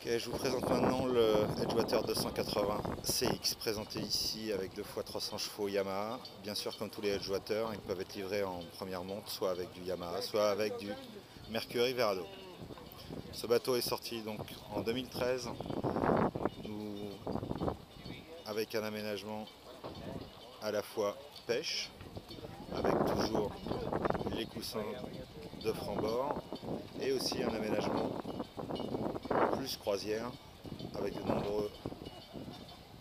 Ok, je vous présente maintenant le Edgewater 280 CX présenté ici avec 2x300 chevaux Yamaha. Bien sûr, comme tous les Edgewater, ils peuvent être livrés en première monte, soit avec du Yamaha, soit avec du Mercury Verado. Ce bateau est sorti donc en 2013 avec un aménagement à la fois pêche, avec toujours les coussins de franc-bord, et aussi un aménagement plus croisière avec de nombreux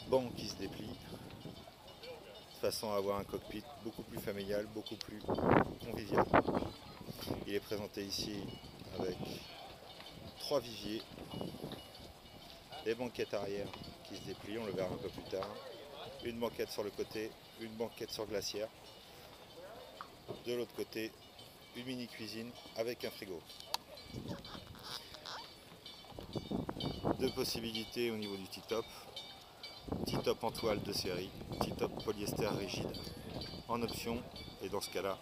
bancs qui se déplient de façon à avoir un cockpit beaucoup plus familial, beaucoup plus convivial. Il est présenté ici avec 3 viviers, des banquettes arrière qui se déplient, on le verra un peu plus tard, une banquette sur le côté, une banquette sur glacière, de l'autre côté une mini cuisine avec un frigo. Deux possibilités au niveau du T-top. T-top en toile de série, T-top polyester rigide en option, et dans ce cas là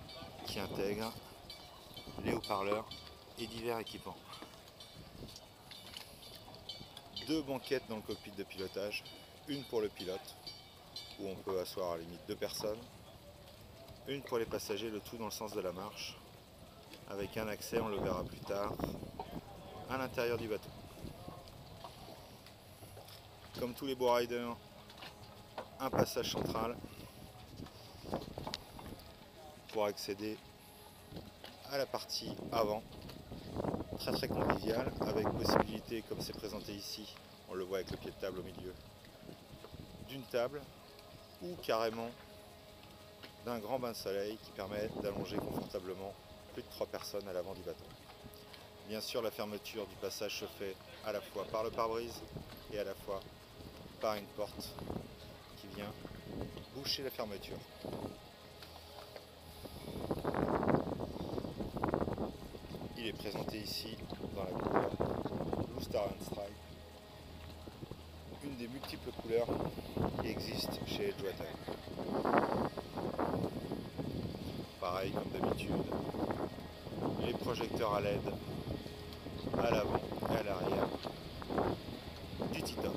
qui intègre les haut-parleurs et divers équipements. Deux banquettes dans le cockpit de pilotage, une pour le pilote où on peut asseoir à la limite 2 personnes, une pour les passagers, le tout dans le sens de la marche, avec un accès, on le verra plus tard, à l'intérieur du bateau. Comme tous les beaux riders, un passage central pour accéder à la partie avant, très convivial, avec possibilité, comme c'est présenté ici, on le voit avec le pied de table au milieu, d'une table ou carrément d'un grand bain de soleil qui permet d'allonger confortablement plus de 3 personnes à l'avant du bateau. Bien sûr, la fermeture du passage se fait à la fois par le pare-brise et à la fois par une porte qui vient boucher la fermeture. Il est présenté ici dans la couleur Blue Star and Stripe, une des multiples couleurs qui existent chez Edgewater. Pareil comme d'habitude, les projecteurs à LED à l'avant et à l'arrière du T-top.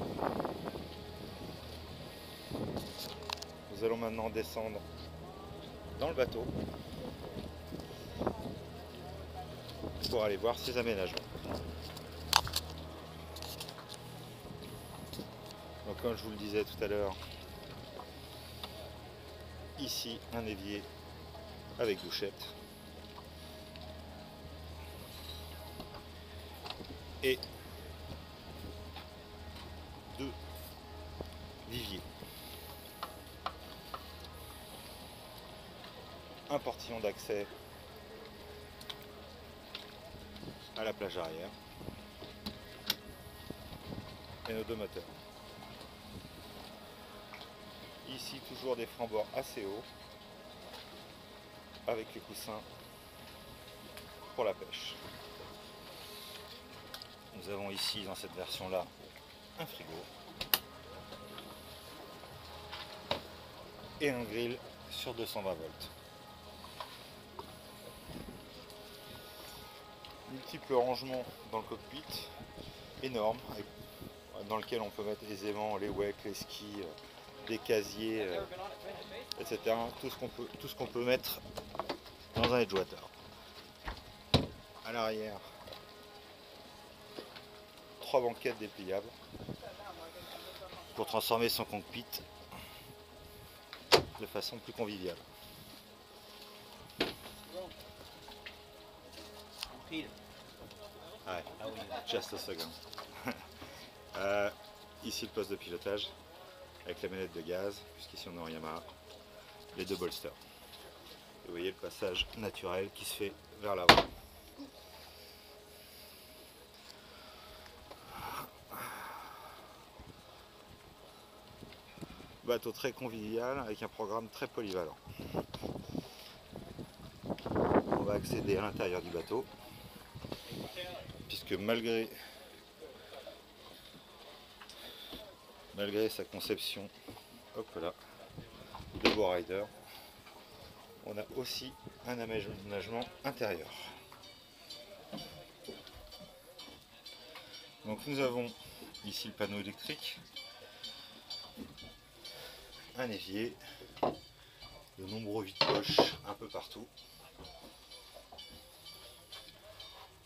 Nous allons maintenant descendre dans le bateau pour aller voir ces aménagements. Donc comme je vous le disais tout à l'heure, ici un évier avec douchette et 2 viviers. Un portillon d'accès à la plage arrière et nos 2 moteurs. Ici toujours des francs-bords assez hauts avec les coussins pour la pêche. Nous avons ici dans cette version là un frigo et un grill sur 220 volts. Multiples rangements dans le cockpit, énorme, dans lequel on peut mettre aisément les wecks, les skis, des casiers, etc. Tout ce qu'on peut mettre dans un Edgewater. À l'arrière, 3 banquettes dépliables pour transformer son cockpit de façon plus conviviale. Ouais, just a second. Ici le poste de pilotage avec la manette de gaz, puisqu'ici on est en Yamaha, les 2 bolsters. Et vous voyez le passage naturel qui se fait vers l'avant. Bateau très convivial avec un programme très polyvalent. On va accéder à l'intérieur du bateau, puisque malgré sa conception, hop là, de beau rider, on a aussi un aménagement intérieur. Donc nous avons ici le panneau électrique, un évier, de nombreux vides-poches un peu partout,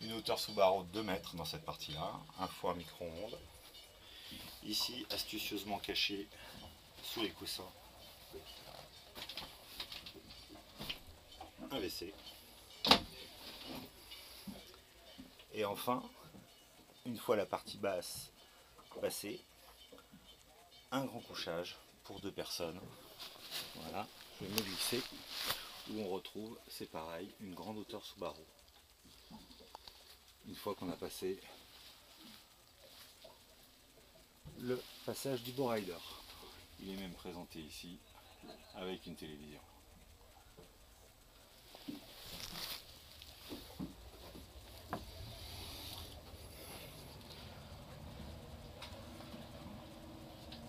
une hauteur sous barreau de 2 mètres dans cette partie-là, un four micro-ondes, ici astucieusement caché sous les coussins, un WC, et enfin, une fois la partie basse passée, un grand couchage pour 2 personnes. Voilà, je vais me glisser, où on retrouve, c'est pareil, une grande hauteur sous barreau. Une fois qu'on a passé le passage du Bow Rider. Il est même présenté ici avec une télévision.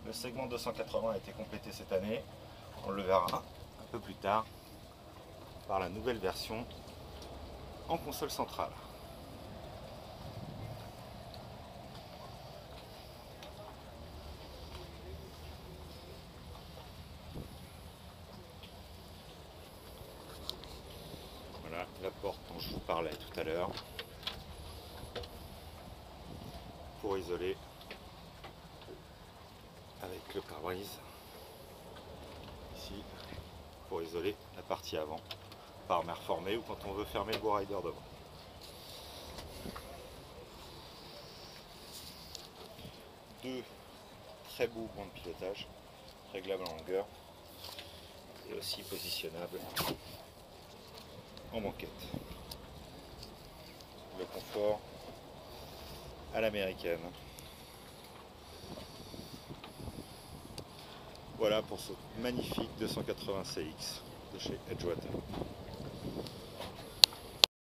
Le segment 280 a été complété cette année. On le verra un peu plus tard par la nouvelle version en console centrale. Voilà la porte dont je vous parlais tout à l'heure pour isoler avec le pare-brise ici pour isoler la partie avant par mer formée ou quand on veut fermer le Bow Rider devant. Deux très beaux bancs de pilotage réglables en longueur et aussi positionnables en banquette. Le confort à l'américaine. Voilà pour ce magnifique 280 CX de chez Edgewater.